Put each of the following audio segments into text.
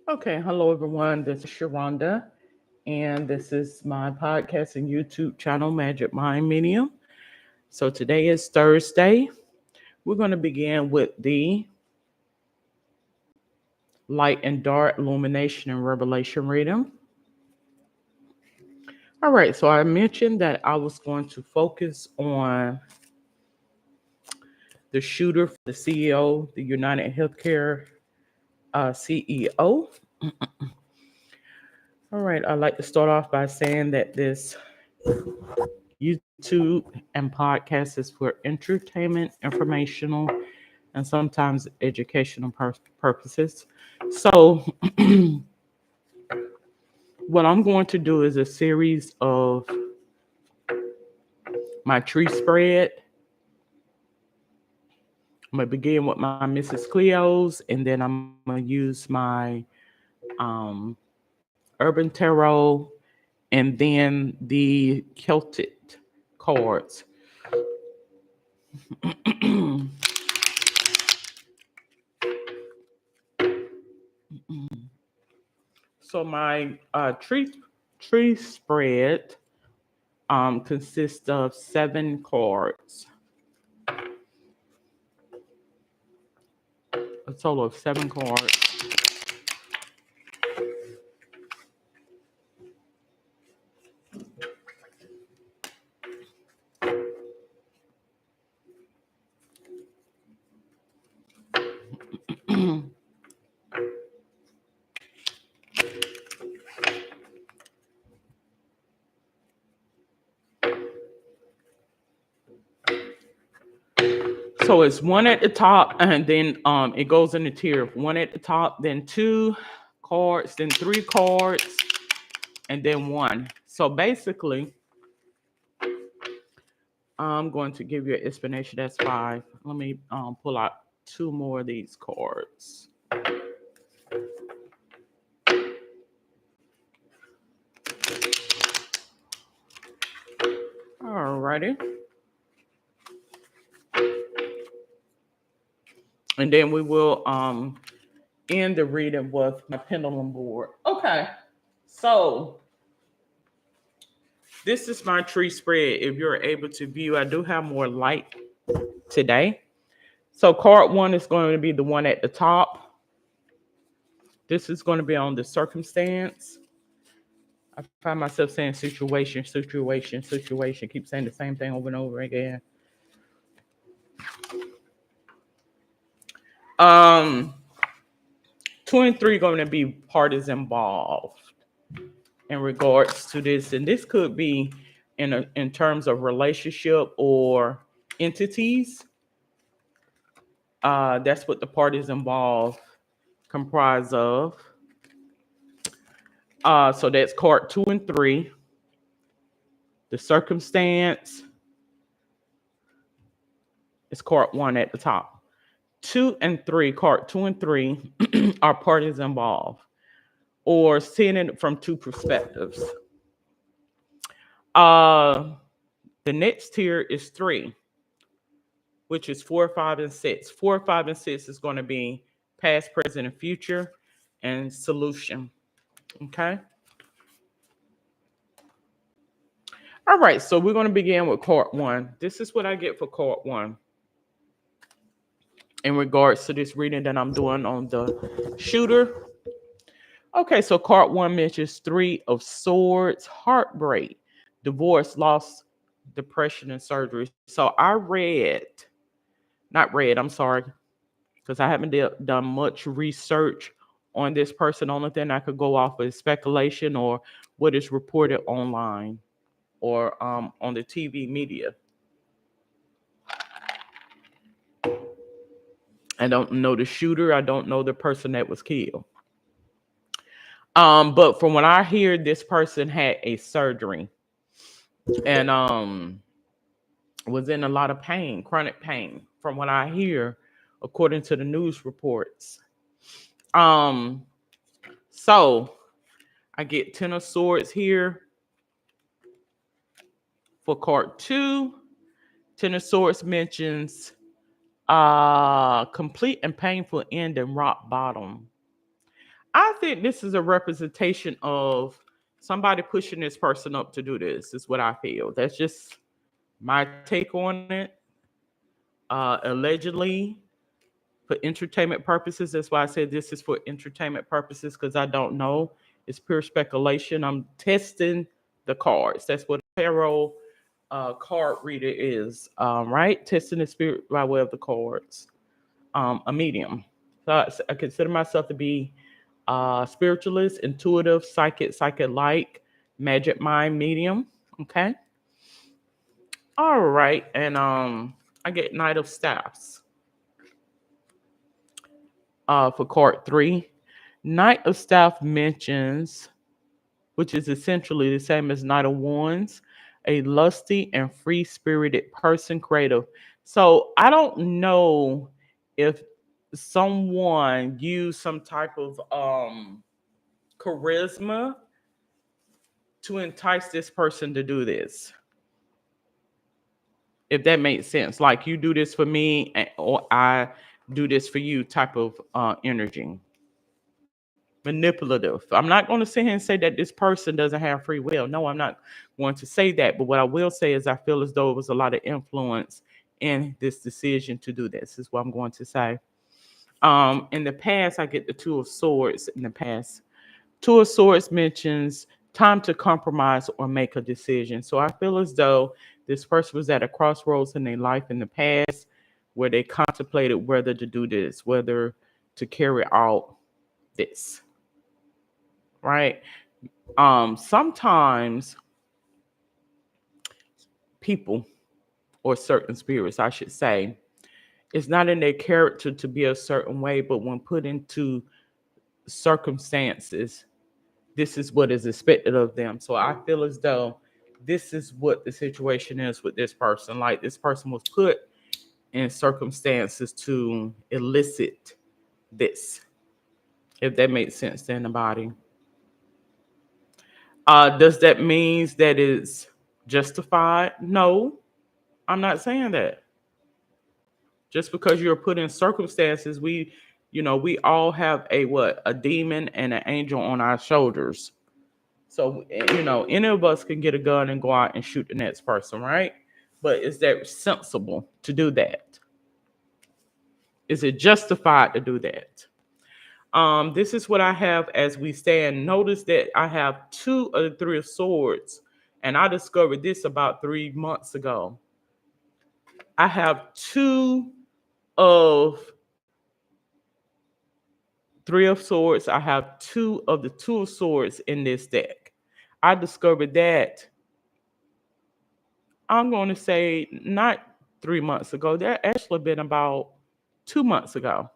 Okay, hello everyone. This is Sharonda, and this is my podcast and YouTube channel, Magic Mind Medium. So today is Thursday. We're going to begin with the light and dark illumination and revelation reading. All right, so I mentioned that I was going to focus on the shooter, the CEO, the United Healthcare CEO. All right, I'd like to start off by saying that this YouTube and podcast is for entertainment, informational, and sometimes educational purposes. So, what I'm going to do is a series of my tree spread. I'm going to begin with my Mrs. Cleo's, and then I'm going to use my um, Urban Tarot and then the Celtic cards. So my tree spread consists of 7 cards, a total of 7 cards. So it's one at the top, and then it goes in the tier of one at the top, then 2 cards, then 3 cards, and then one. So basically, I'm going to give you an explanation. That's 5. Let me pull out 2 more of these cards. Alrighty. And then we will end the reading with my pendulum board. Okay. So this is my tree spread. If you're able to view, I do have more light today. So card 1 is going to be the one at the top. This is going to be on the circumstance. I find myself saying situation, situation, situation. Keep saying the same thing over and over again. Um, 2 and 3 going to be parties involved in regards to this, and this could be in terms of relationship or entities. That's what the parties involved comprise of. So that's card 2 and 3. The circumstance is card 1 at the top. 2 and 3, card 2 and 3 are parties involved, or seeing it from 2 perspectives. The next tier is 3, which is 4, 5, and 6. 4, 5, and 6 is going to be past, present, and future, and solution. Okay. All right. So we're going to begin with card 1. This is what I get for card 1 in regards to this reading that I'm doing on the shooter. Okay. So card 1 mentions 3 of Swords, heartbreak, divorce, loss, depression, and surgery. So I'm sorry, because I haven't done much research on this person. Only thing I could go off is speculation or what is reported online or on the TV media. I don't know the shooter. I don't know the person that was killed. But from what I hear, this person had a surgery and was in a lot of pain, chronic pain. From what I hear, according to the news reports. So I get 10 of Swords here for card 2. 10 of Swords mentions complete and painful end and rock bottom. I think this is a representation of somebody pushing this person up to do this, is what I feel. That's just my take on it. Allegedly, for entertainment purposes. That's why I said this is for entertainment purposes, because I don't know. It's pure speculation. I'm testing the cards. That's what a tarot card reader is, right? Testing the spirit by way of the cards. A medium. So I consider myself to be spiritualist, intuitive, psychic like, magic mind medium. Okay. All right. And I get Knight of Staffs for card 3. Knight of Staff mentions, which is essentially the same as Knight of Wands, a lusty and free-spirited person, creative. So I don't know if someone used some type of charisma to entice this person to do this. If that makes sense. Like, you do this for me, or I do this for you type of energy. Manipulative. I'm not going to sit here and say that this person doesn't have free will. No, I'm not going to say that. But what I will say is I feel as though it was a lot of influence in this decision to do this, is what I'm going to say. In the past, I get the Two of Swords in the past. Two of Swords mentions time to compromise or make a decision. So I feel as though this person was at a crossroads in their life in the past where they contemplated whether to do this, whether to carry out this. Right? Sometimes people, or certain spirits, I should say, it's not in their character to be a certain way, but when put into circumstances, this is what is expected of them. So I feel as though this is what the situation is with this person. Like, this person was put in circumstances to elicit this, if that makes sense to anybody. Does that mean that it's justified? No, I'm not saying that. Just because you're put in circumstances, we all have a demon and an angel on our shoulders. So, any of us can get a gun and go out and shoot the next person, right? But is that sensible to do that? Is it justified to do that? This is what I have as we stand. Notice that I have 2 of the 3 of Swords, and I discovered this about 3 months ago. I have 2 of 3 of Swords. I have 2 of the 2 of Swords in this deck. I discovered that, I'm going to say, not 3 months ago. That actually been about 2 months ago.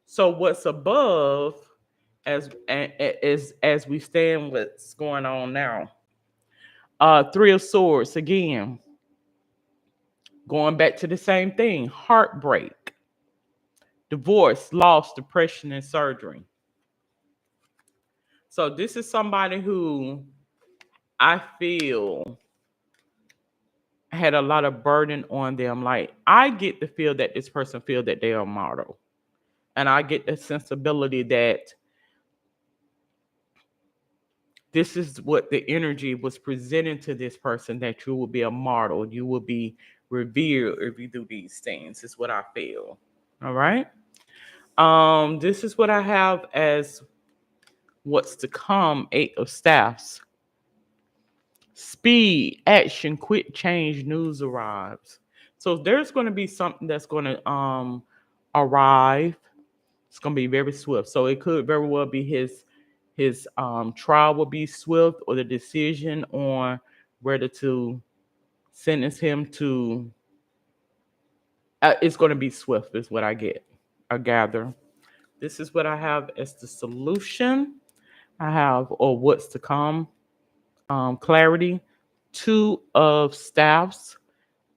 So what's above, as we stand, what's going on now? 3 of Swords again. Going back to the same thing: heartbreak, divorce, loss, depression, and surgery. So this is somebody who I feel had a lot of burden on them. Like, I get the feel that this person feel that they are a model. And I get the sensibility that this is what the energy was presenting to this person, that you will be a model, you will be revered if you do these things, is what I feel. All right. This is what I have as what's to come: 8 of Staffs. Speed, action, quick change, news arrives. So there's going to be something that's going to arrive. It's going to be very swift. So it could very well be his trial will be swift, or the decision on whether to sentence him to it's going to be swift, is what I gather. This is what I have as the solution. I have, or what's to come, clarity, 2 of Staffs,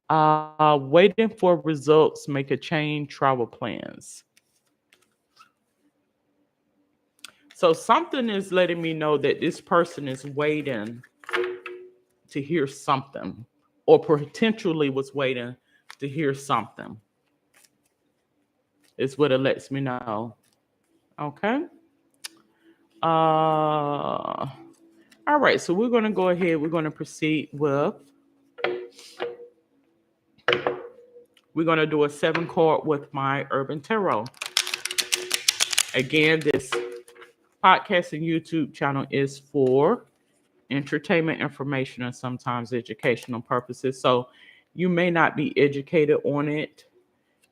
waiting for results, make a change, travel plans. So something is letting me know that this person is waiting to hear something, or potentially was waiting to hear something. It's what it lets me know. Okay. All right, so we're going to go ahead. We're going to proceed with, we're going to do a 7 card with my Urban Tarot. Again, this podcast and YouTube channel is for entertainment, information, and sometimes educational purposes. So you may not be educated on it.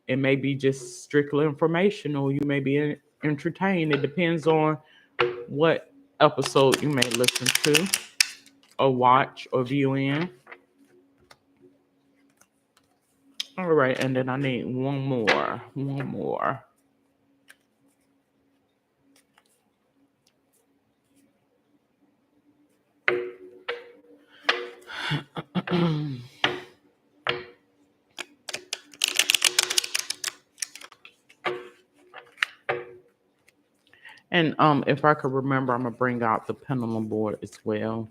It may be just strictly informational. You may be entertained. It depends on what episode you may listen to or watch or view in. All right, and then I need one more. One more. And if I could remember, I'm gonna bring out the pendulum board as well.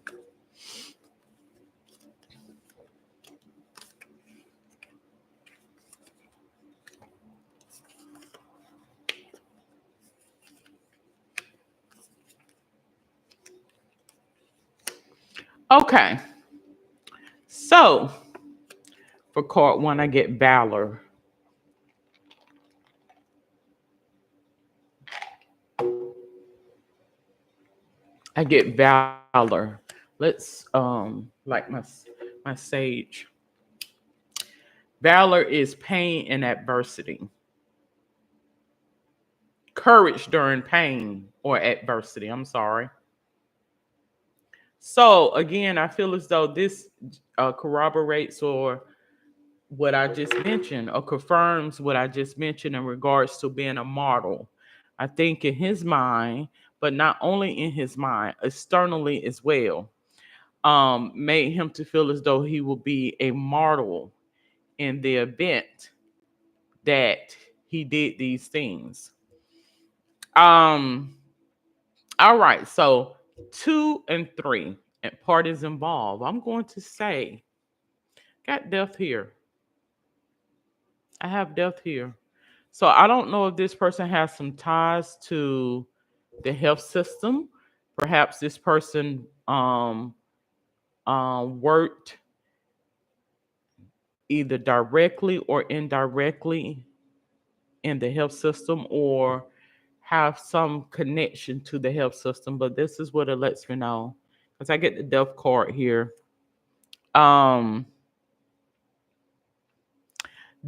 Okay, so for card 1, I get Valor. I get Valor. Let's like my sage. Valor is pain and adversity. Courage during pain or adversity. I'm sorry. So again, I feel as though this corroborates or what I just mentioned or confirms what I just mentioned in regards to being a model. I think in his mind, but not only in his mind, externally as well, made him to feel as though he will be a model in the event that he did these things. Um, all right, so 2 and 3 and parties involved. I'm going to say, got death here. I have death here. So I don't know if this person has some ties to the health system. Perhaps this person worked either directly or indirectly in the health system or have some connection to the health system. But this is what it lets me know. Because I get the death card here.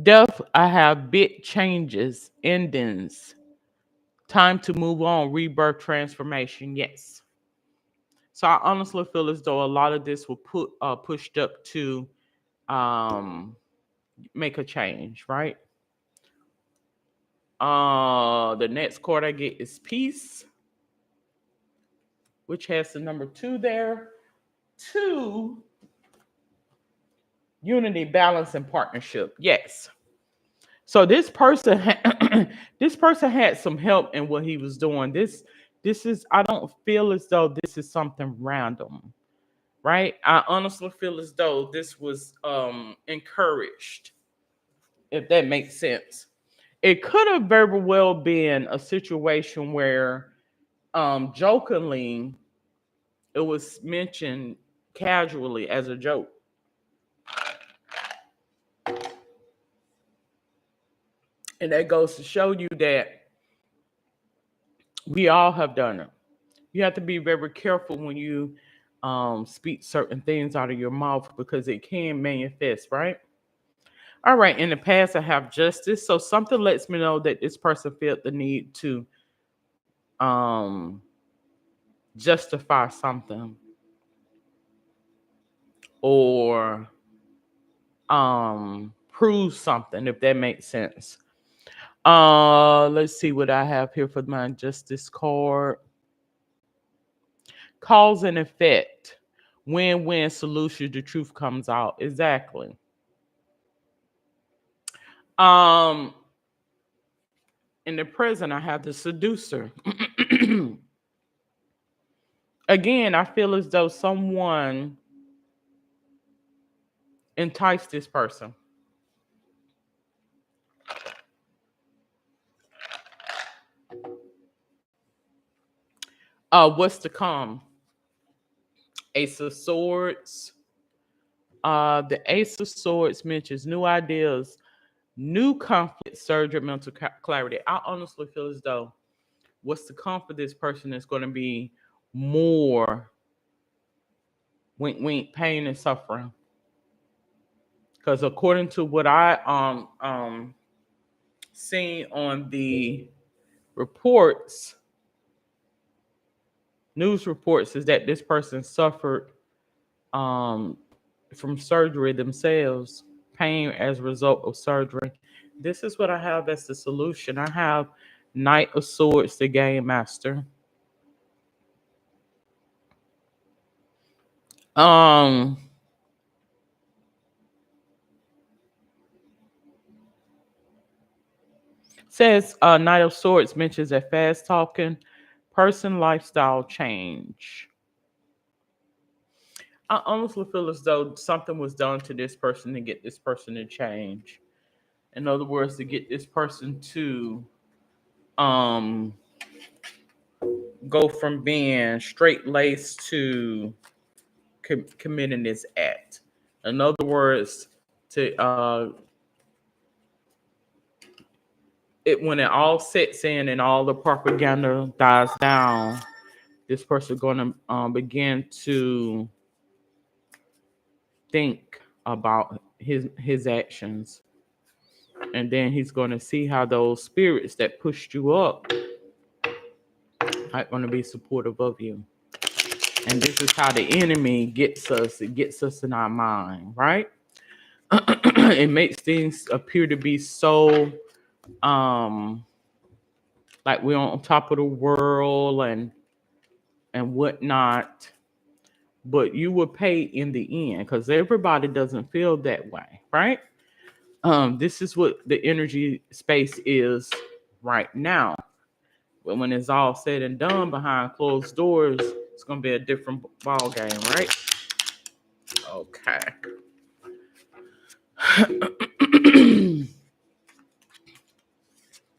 Death, I have big changes, endings, time to move on, rebirth, transformation. Yes. So I honestly feel as though a lot of this will pushed up to make a change, right? The next card I get is peace, which has the number 2 there. 2, unity, balance, and partnership. Yes. So this person this person had some help in what he was doing. This is, I don't feel as though this is something random, right? I honestly feel as though this was encouraged, if that makes sense. It could have very well been a situation where jokingly it was mentioned casually as a joke. And that goes to show you that we all have done it. You have to be very careful when you speak certain things out of your mouth because it can manifest, right? All right. In the past, I have justice. So something lets me know that this person felt the need to um, justify something or prove something, if that makes sense. Let's see what I have here for my justice card. Cause and effect. Win-win solution. The truth comes out. Exactly. Um, in the present, I have the seducer. Again, I feel as though someone enticed this person. What's to come? Ace of Swords. The Ace of Swords mentions new ideas, new conflict, surgery, mental clarity. I honestly feel as though what's to come for this person is going to be more wink, wink, pain and suffering. Because according to what I seen on the reports, news reports, is that this person suffered um, from surgery themselves, pain as a result of surgery. This is what I have as the solution. I have Knight of Swords, the Game Master. Um, says Knight of Swords mentions a fast talking person lifestyle change. I honestly feel as though something was done to this person to get this person to change. In other words, to get this person to um go from being straight laced to committing this act. In other words, to it when it all sets in and all the propaganda dies down, this person going to begin to think about his actions, and then he's going to see how those spirits that pushed you up are going to be supportive of you. And this is how the enemy gets us. It gets us in our mind, right? It makes things appear to be so like we're on top of the world and whatnot. But you will pay in the end because everybody doesn't feel that way, right? This is what the energy space is right now. But when it's all said and done behind closed doors, it's gonna be a different ball game, right? Okay.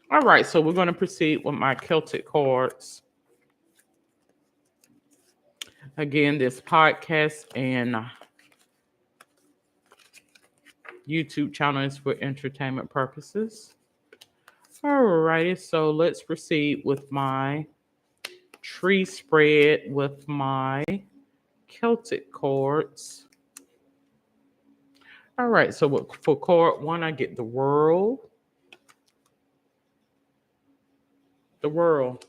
All right, so we're going to proceed with my Celtic cards. Again, this podcast and YouTube channel is for entertainment purposes. All righty, so let's proceed with my tree spread with my Celtic cards. All right, so for card one, I get the world. The world.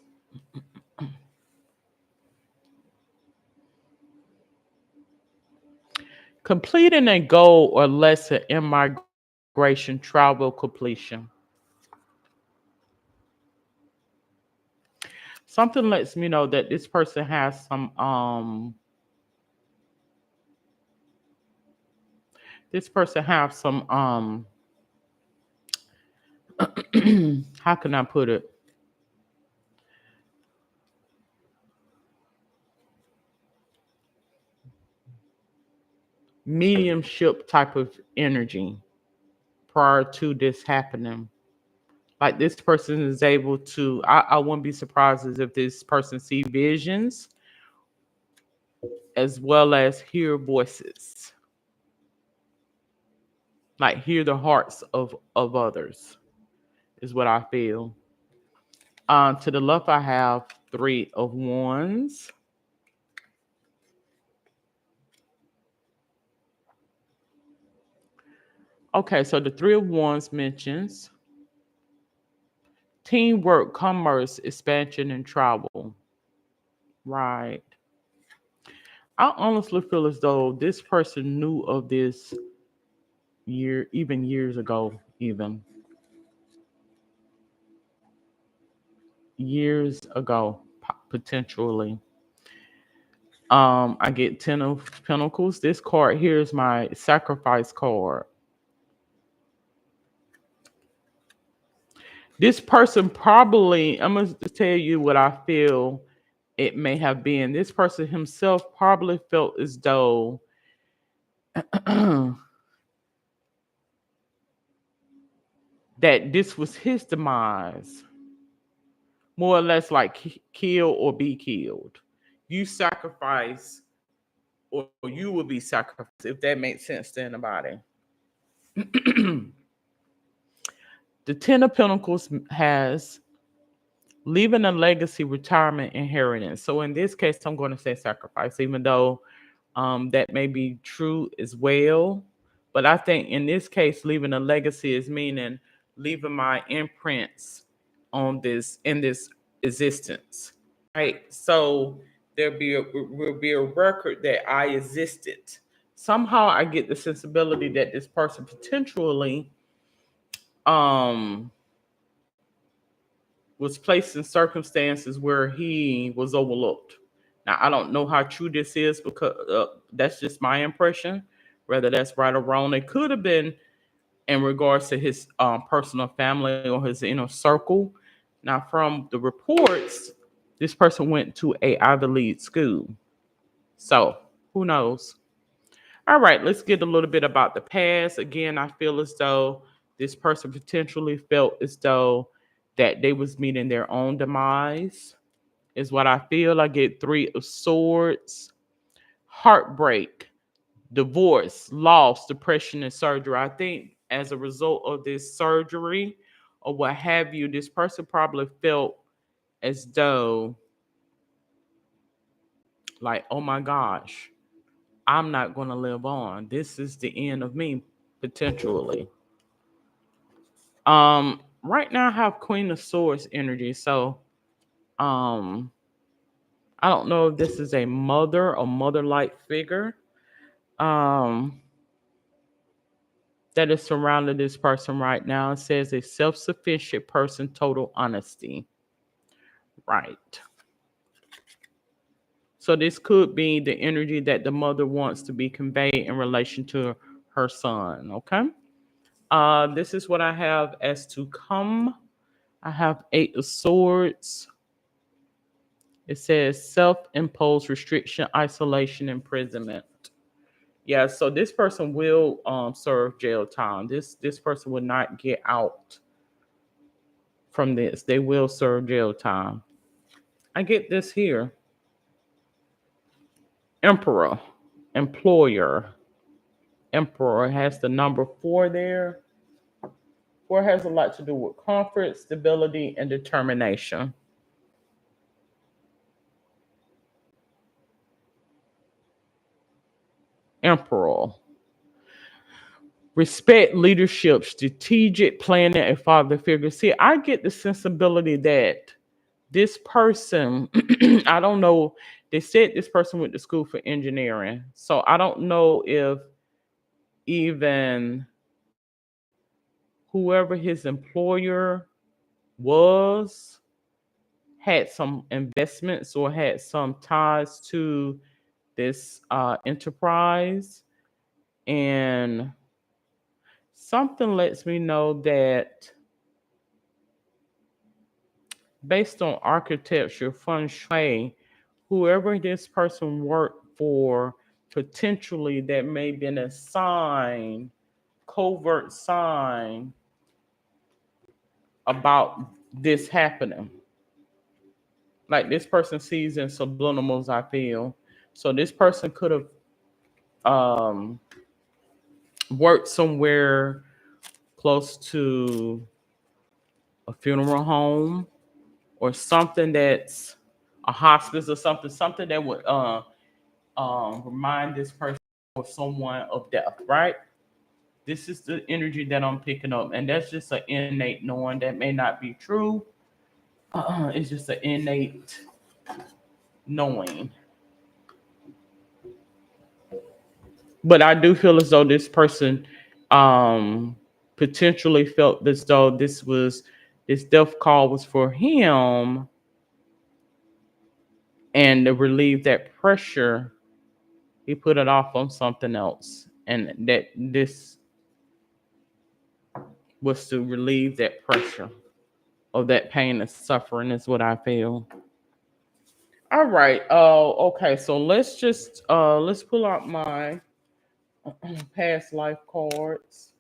Completing a goal or lesson in migration travel completion. Something lets me know that this person has some this person have some how can I put it? Mediumship type of energy prior to this happening. Like this person is able to, I wouldn't be surprised as if this person see visions as well as hear voices. Like hear the hearts of others is what I feel. To the left, I have 3 of Wands. Okay, so the 3 of Wands mentions teamwork, commerce, expansion, and travel. Right. I honestly feel as though this person knew of this even years ago, even years ago, potentially. I get 10 of Pentacles. This card here is my sacrifice card. This person probably, I'm going to tell you what I feel it may have been. This person himself probably felt as though that this was his demise, more or less like kill or be killed. You sacrifice or you will be sacrificed, if that makes sense to anybody. The Ten of Pentacles has leaving a legacy, retirement, inheritance. So in this case, I'm going to say sacrifice, even though that may be true as well. But I think in this case, leaving a legacy is meaning leaving my imprints on this in this existence. Right. So will be a record that I existed. Somehow I get the sensibility that this person potentially um was placed in circumstances where he was overlooked. Now, I don't know how true this is because that's just my impression, whether that's right or wrong. It could have been in regards to his personal family or his inner circle. Now, from the reports, this person went to a Ivy League school. So, who knows? All right, let's get a little bit about the past. Again, I feel as though this person potentially felt as though that they was meeting their own demise, is what I feel. I get Three of Swords, heartbreak, divorce, loss, depression, and surgery. I think as a result of this surgery or what have you, this person probably felt as though, like, oh my gosh, I'm not going to live on. This is the end of me, potentially. Right now I have Queen of Swords energy, so um, I don't know if this is a mother or mother-like figure um that is surrounding this person right now. It says a self-sufficient person, total honesty. Right. So this could be the energy that the mother wants to be conveyed in relation to her son. Okay. This is what I have as to come. I have Eight of Swords. It says self-imposed restriction, isolation, imprisonment. Yeah, so this person will serve jail time. This person will not get out from this. They will serve jail time. I get this here. Emperor, employer. Emperor has the number 4 there. 4 has a lot to do with comfort, stability, and determination. Emperor. Respect, leadership, strategic planning, and father figure. See, I get the sensibility that this person, I don't know, they said this person went to school for engineering. So I don't know if even whoever his employer was had some investments or had some ties to this enterprise. And something lets me know that based on architecture, feng shui, whoever this person worked for, potentially that may have been a sign, covert sign about this happening. Like this person sees in subliminals, I feel. So this person could have um, worked somewhere close to a funeral home or something that's a hospice or something that would remind this person or someone of death, right? This is the energy that I'm picking up, and that's just an innate knowing that may not be true. It's just an innate knowing. But I do feel as though this person um, potentially felt as though this death call was for him, and to relieve that pressure, he put it off on something else, and that this was to relieve that pressure of that pain and suffering is what I feel. All right. Okay. So let's pull out my past life cards,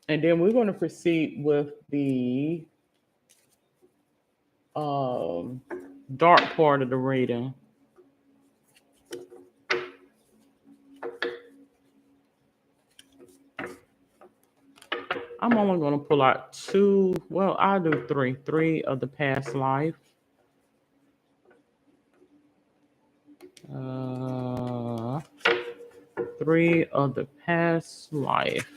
and then we're going to proceed with the um dark part of the reading. I'm only going to pull out two. Well, I'll do three. Three of the past life. Uh, three of the past life.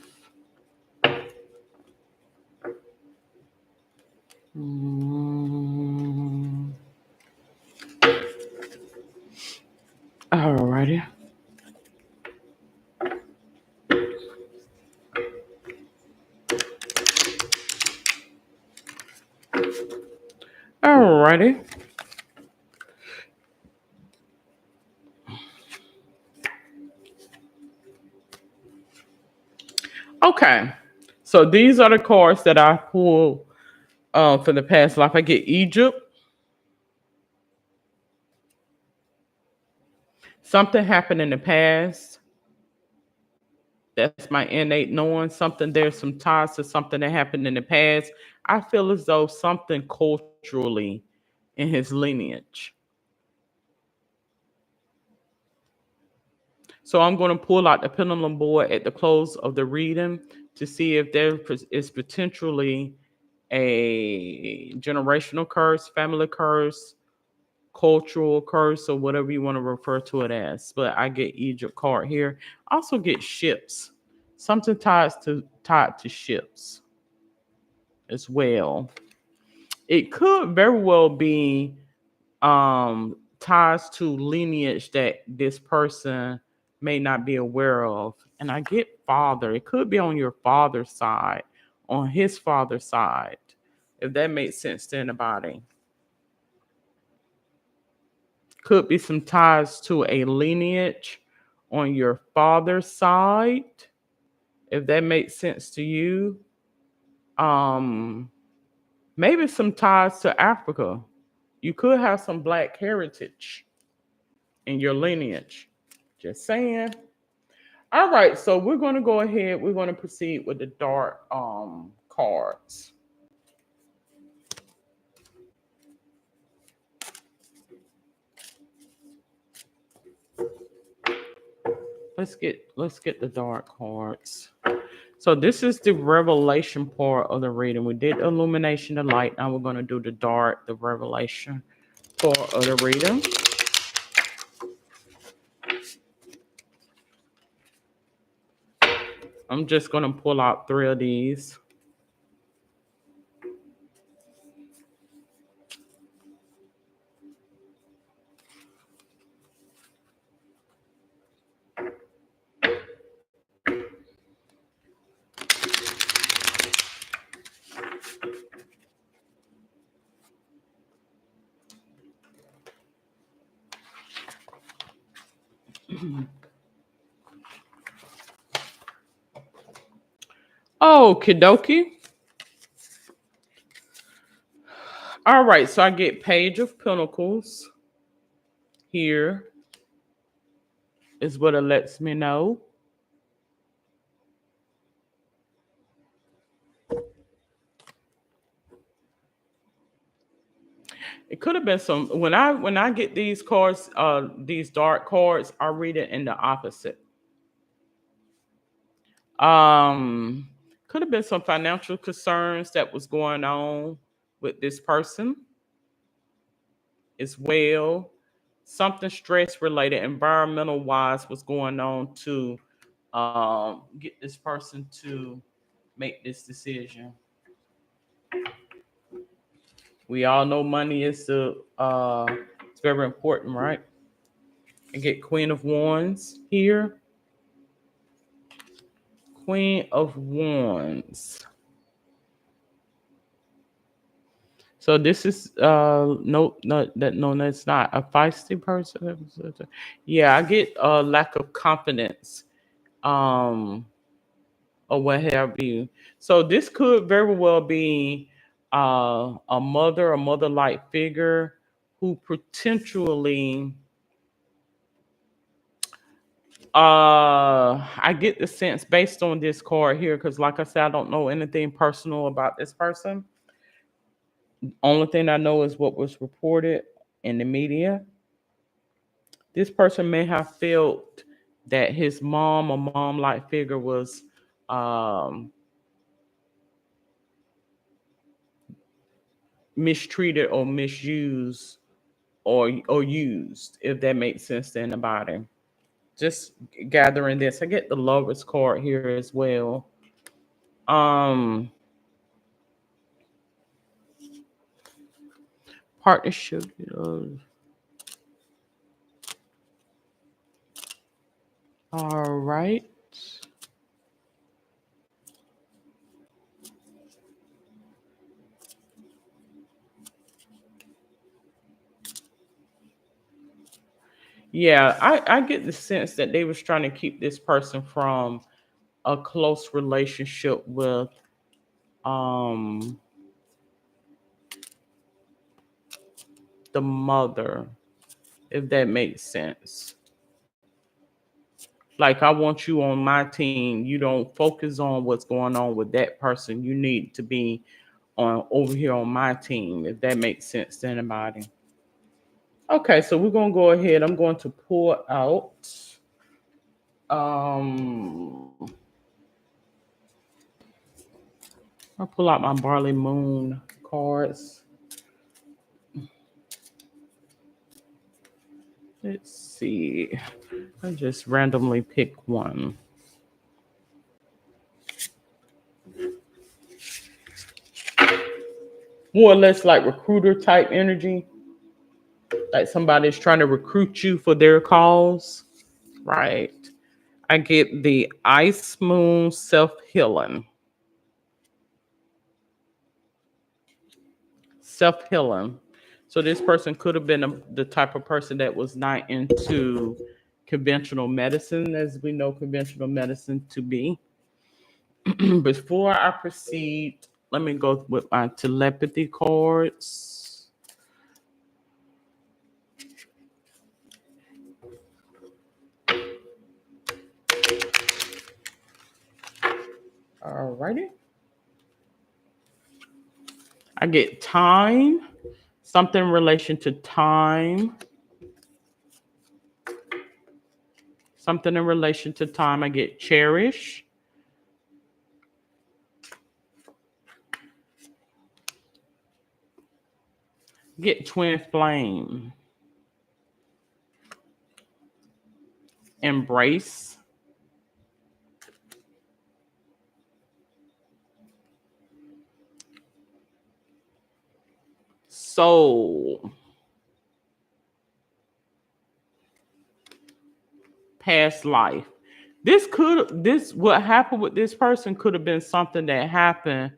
Mm, alrighty. Alrighty. Okay. So these are the cards that I pull for the past life. I get Egypt. Something happened in the past. That's my innate knowing. Something, there's some ties to something that happened in the past. I feel as though something culturally in his lineage. So I'm going to pull out the pendulum board at the close of the reading to see if there is potentially a generational curse, family curse, cultural curse, or whatever you want to refer to it as. But I get Egypt card here. I also get ships. Something tied to ships as well. It could very well be ties to lineage that this person may not be aware of. And I get father. It could be on your father's side, on his father's side, if that makes sense to anybody. Could be some ties to a lineage on your father's side, if that makes sense to you. Um, maybe some ties to Africa. You could have some black heritage in your lineage. Just saying. All right, so we're going to go ahead. We're going to proceed with the dark cards. Let's get the dark cards. So this is the revelation part of the reading. We did illumination, the light. Now we're going to do the dark, the revelation part of the reading. I'm just going to pull out three of these. Okie dokie. All right, so I get Page of Pentacles here is what it lets me know. It could have been some when I get these cards, these dark cards, I read it in the opposite. Um, could have been some financial concerns that was going on with this person as well. Something stress related, environmental wise, was going on to get this person to make this decision. We all know money is it's very important, right? I get Queen of Wands here. Queen of Wands. So this is no, that's not a feisty person. Yeah, I get a lack of confidence, um, or what have you. So this could very well be a mother-like figure who potentially I get the sense based on this card here, because like I said, I don't know anything personal about this person. Only thing I know is what was reported in the media. This person may have felt that his mom or mom-like figure was um, mistreated or misused or used, if that makes sense to anybody. Just gathering this. I get the lovers card here as well. Um, partnership. All right. Yeah, I get the sense that they was trying to keep this person from a close relationship with um the mother, if that makes sense. Like, I want you on my team. You don't focus on what's going on with that person. You need to be on over here on my team, if that makes sense to anybody. Okay, so we're gonna go ahead. I'm going to pull out um I'll pull out my barley moon cards. Let's see. I just randomly pick one. More or less like recruiter type energy. Like somebody's trying to recruit you for their cause. Right. I get the ice moon self healing. Self healing. So this person could have been the type of person that was not into conventional medicine, as we know conventional medicine to be. Before I proceed, let me go with my telepathy cards. Alrighty. I get time, something in relation to time, something in relation to time. I get cherish, get twin flame, embrace, soul, past life. This what happened with this person could have been something that happened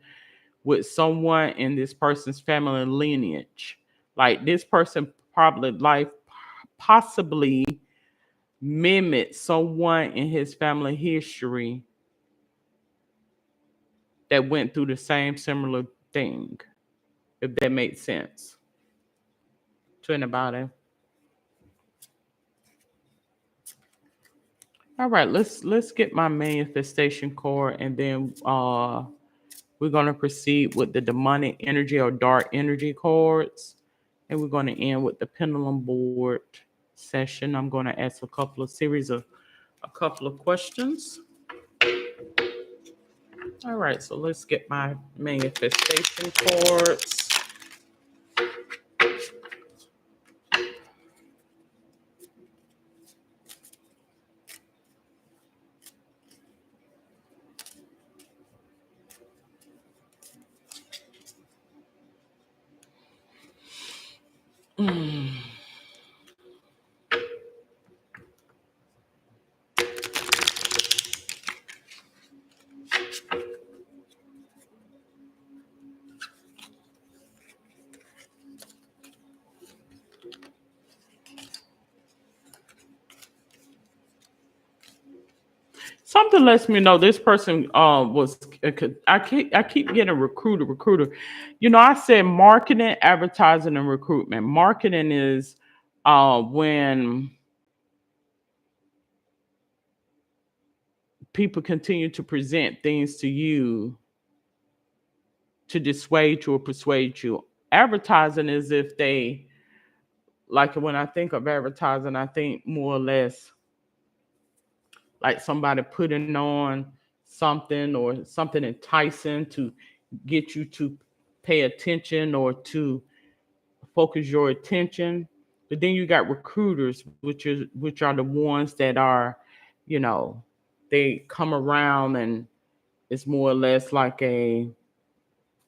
with someone in this person's family lineage. Like this person probably life possibly mimicked someone in his family history that went through the same similar thing, if that makes sense to anybody. All right, let's get my manifestation card, and then we're gonna proceed with the demonic energy or dark energy cards, and we're gonna end with the pendulum board session. I'm gonna ask a couple of questions. All right, so let's get my manifestation cards. Mm. Something lets me know this person was. I keep getting recruiter. You know, I said marketing, advertising, and recruitment. Marketing is when people continue to present things to you to dissuade you or persuade you Advertising is if they, like when I think of advertising, I think more or less like somebody putting on something or something enticing to get you to pay attention or to focus your attention. But then you got recruiters, which are the ones that are, you know, they come around and it's more or less like a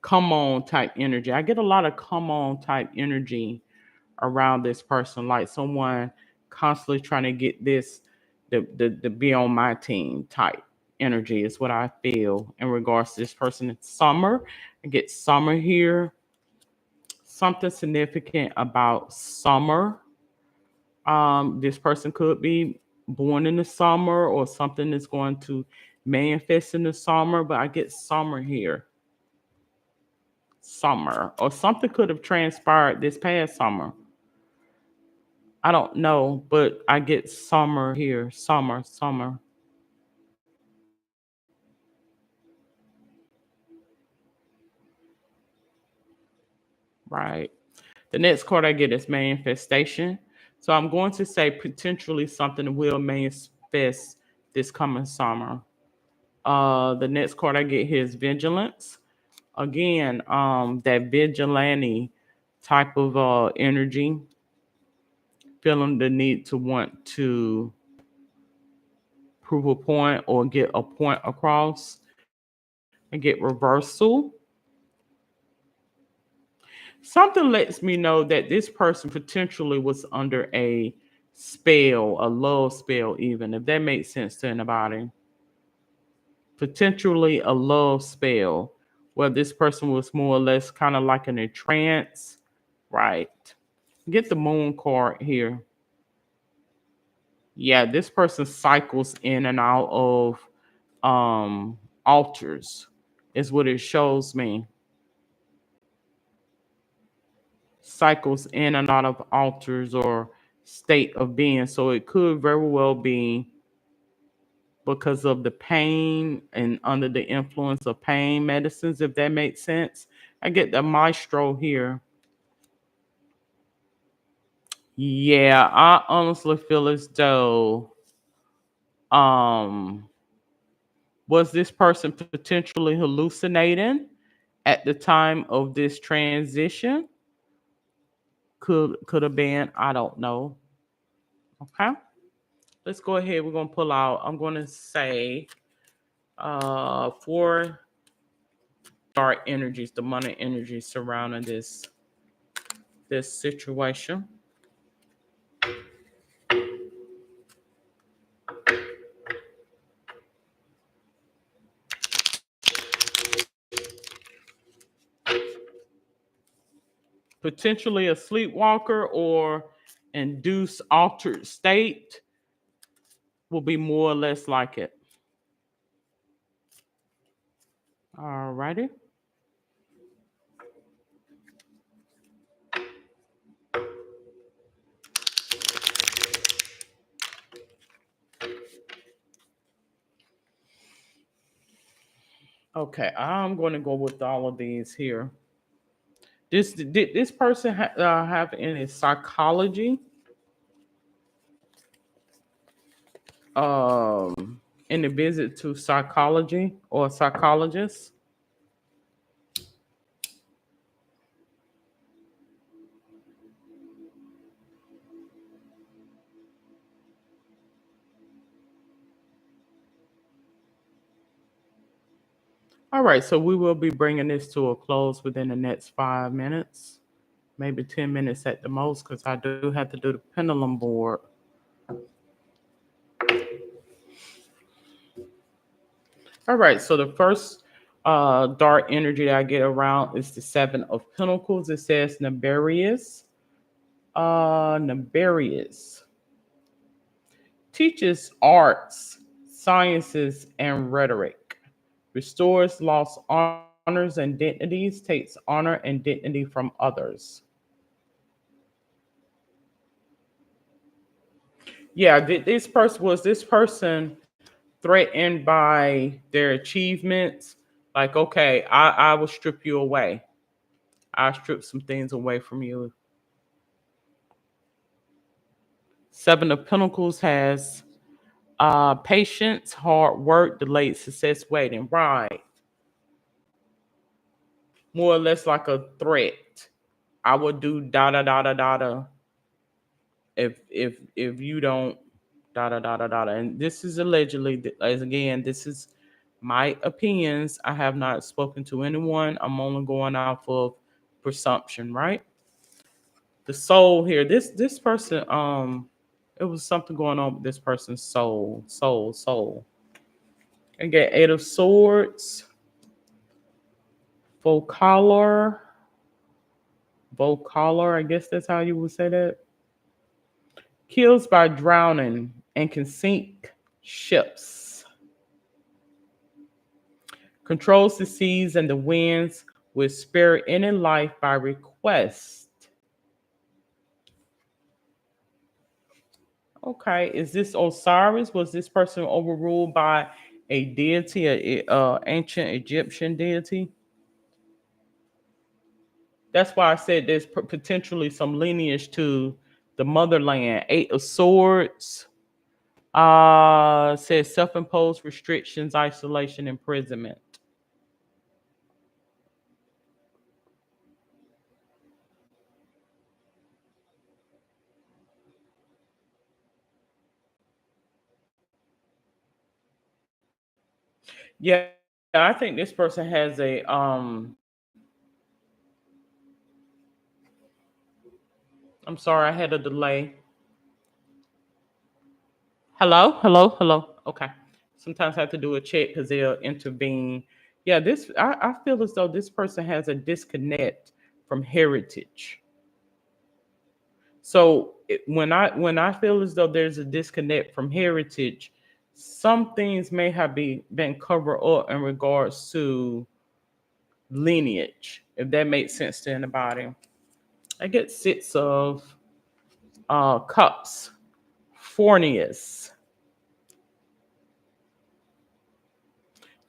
come on type energy. I get a lot of come on type energy around this person, like someone constantly trying to get this the be on my team type energy is what I feel in regards to this person. It's summer. I get summer here. Something significant about summer. This person could be born in the summer or something that's going to manifest in the summer, but I get summer here. Summer. Or something could have transpired this past summer. I don't know, but I get summer here. Summer, summer. Right. The next card I get is manifestation. So I'm going to say potentially something will manifest this coming summer. The next card I get here is vigilance. Again, that vigilante type of energy, feeling the need to want to prove a point or get a point across. I get reversal. Something lets me know that this person potentially was under a spell, a love spell, even if that makes sense to anybody. Potentially a love spell where this person was more or less kind of like in a trance. Right. Get the moon card here. Yeah, this person cycles in and out of altars, is what it shows me. Cycles in and out of altars or state of being. So it could very well be because of the pain and under the influence of pain medicines, if that makes sense. I get the maestro here. Yeah, I honestly feel as though um was this person potentially hallucinating at the time of this transition? Could have been, I don't know. Okay. Let's go ahead. We're gonna pull out. I'm gonna say four dark energies, demonic energies surrounding this situation. Potentially a sleepwalker or induced altered state will be more or less like it. All righty. Okay, I'm going to go with all of these here. Did this person have any psychology? In the visit to psychology or psychologist? All right, so we will be bringing this to a close within the next 5 minutes, maybe 10 minutes at the most, because I do have to do the pendulum board. All right, so the first dark energy that I get around is the Seven of Pentacles. It says Nefarious. Nefarious teaches arts, sciences, and rhetoric, restores lost honors and dignities, takes honor and dignity from others. Yeah, this person threatened by their achievements? Like, okay, I will strip you away. I strip some things away from you. Seven of Pentacles has patience, hard work, delayed success, waiting. Right. More or less like a threat. I would do da da da da da da if you don't da da da da da. And this is allegedly, as again, this is my opinions. I have not spoken to anyone. I'm only going off of presumption, right? The soul here. This person, it was something going on with this person's soul. And get Eight of Swords, Vocalar, I guess that's how you would say that. Kills by drowning and can sink ships. Controls the seas and the winds, will spare any life by request. Okay, is this Osiris? Was this person overruled by a deity, a ancient Egyptian deity? That's why I said there's potentially some lineage to the motherland. Eight of Swords says self-imposed restrictions, isolation, imprisonment. Yeah, I think this person has a I'm sorry, I had a delay. Hello. Okay. Sometimes I have to do a check because they'll intervene. Yeah, this I feel as though this person has a disconnect from heritage. So when I feel as though there's a disconnect from heritage, some things may have been covered up in regards to lineage, if that makes sense to anybody. I get Six of Cups, Fornius.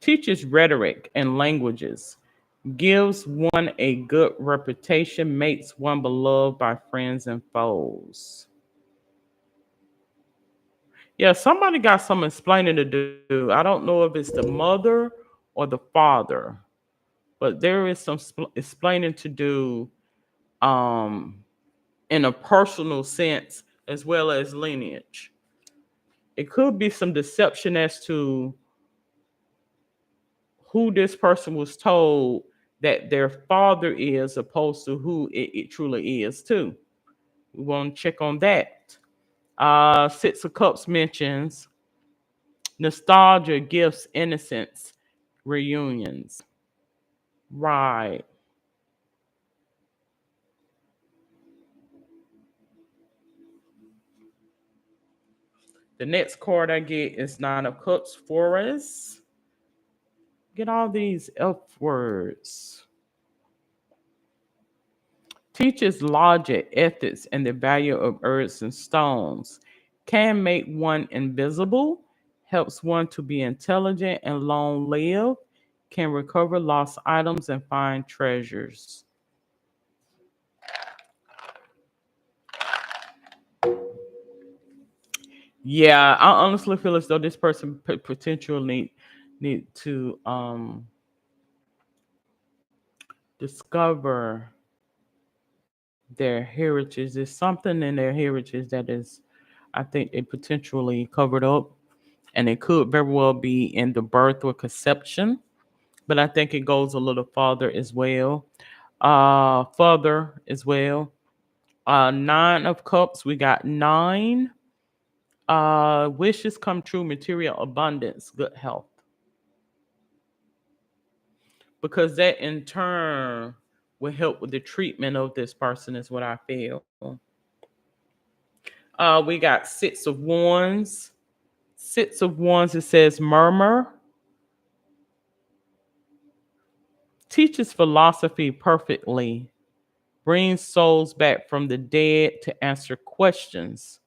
Teaches rhetoric and languages, gives one a good reputation, makes one beloved by friends and foes. Yeah, somebody got some explaining to do. I don't know if it's the mother or the father, but there is some explaining to do um, in a personal sense as well as lineage. It could be some deception as to who this person was told that their father is opposed to who it truly is too. We want to check on that. Six of Cups mentions nostalgia, gifts, innocence, reunions. Right. The next card I get is Nine of Cups for us. Get all these F words. Teaches logic, ethics, and the value of earths and stones. Can make one invisible. Helps one to be intelligent and long lived. Can recover lost items and find treasures. Yeah, I honestly feel as though this person potentially need to discover their heritage. There's something in their heritage that is, I think, it potentially covered up, and it could very well be in the birth or conception. But I think it goes a little farther as well. Further as well. Nine of Cups. We got nine. Wishes come true. Material abundance. Good health. Because that in turn will help with the treatment of this person, is what I feel. We got Six of Wands. Six of Wands, it says murmur. Teaches philosophy perfectly. Brings souls back from the dead to answer questions.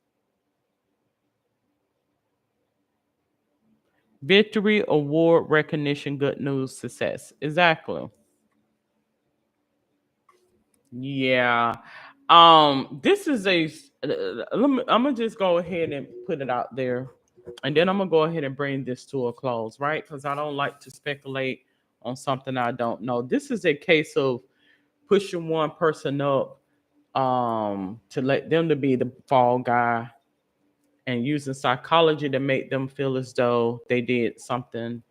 Victory, award, recognition, good news, success. Exactly. Yeah. This is I'm gonna just go ahead and put it out there, and then I'm gonna go ahead and bring this to a close, right? Because I don't like to speculate on something I don't know. This is a case of pushing one person up, to let them to be the fall guy, and using psychology to make them feel as though they did something,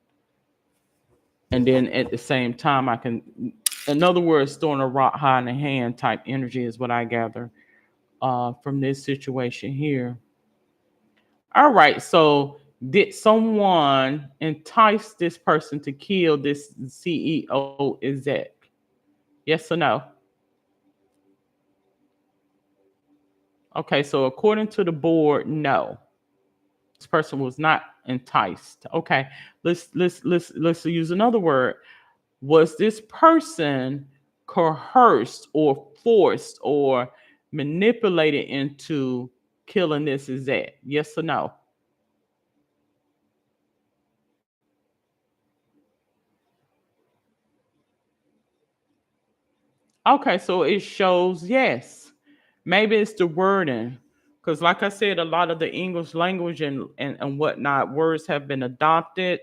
and then at the same time, in other words, throwing a rock high in the hand type energy is what I gather from this situation here. All right, so did someone entice this person to kill this CEO exec? Yes or no? Okay, so according to the board, no. This person was not enticed. Okay, let's use another word. Was this person coerced or forced or manipulated into killing this exec? Yes or no? Okay, so it shows yes. Maybe it's the wording. Because, like I said, a lot of the English language and whatnot, words have been adopted,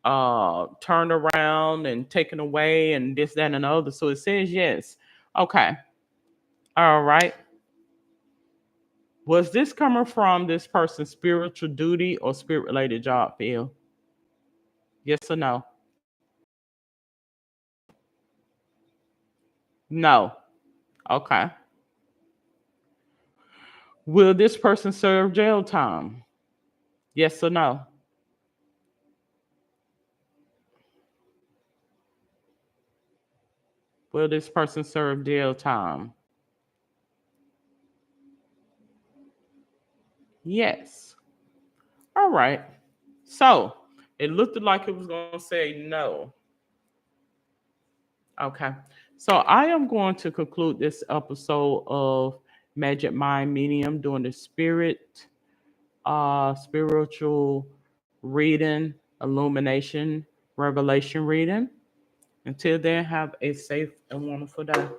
turned around, and taken away, and this, that, and the other. So it says yes. Okay. All right. Was this coming from this person's spiritual duty or spirit related job field? Yes or no? No. Okay. Will this person serve jail time? Yes or no? Will this person serve jail time? Yes. All right. So it looked like it was going to say no. Okay. So I am going to conclude this episode of Magic Mind Medium doing the spiritual reading, illumination, revelation reading. Until then, have a safe and wonderful day.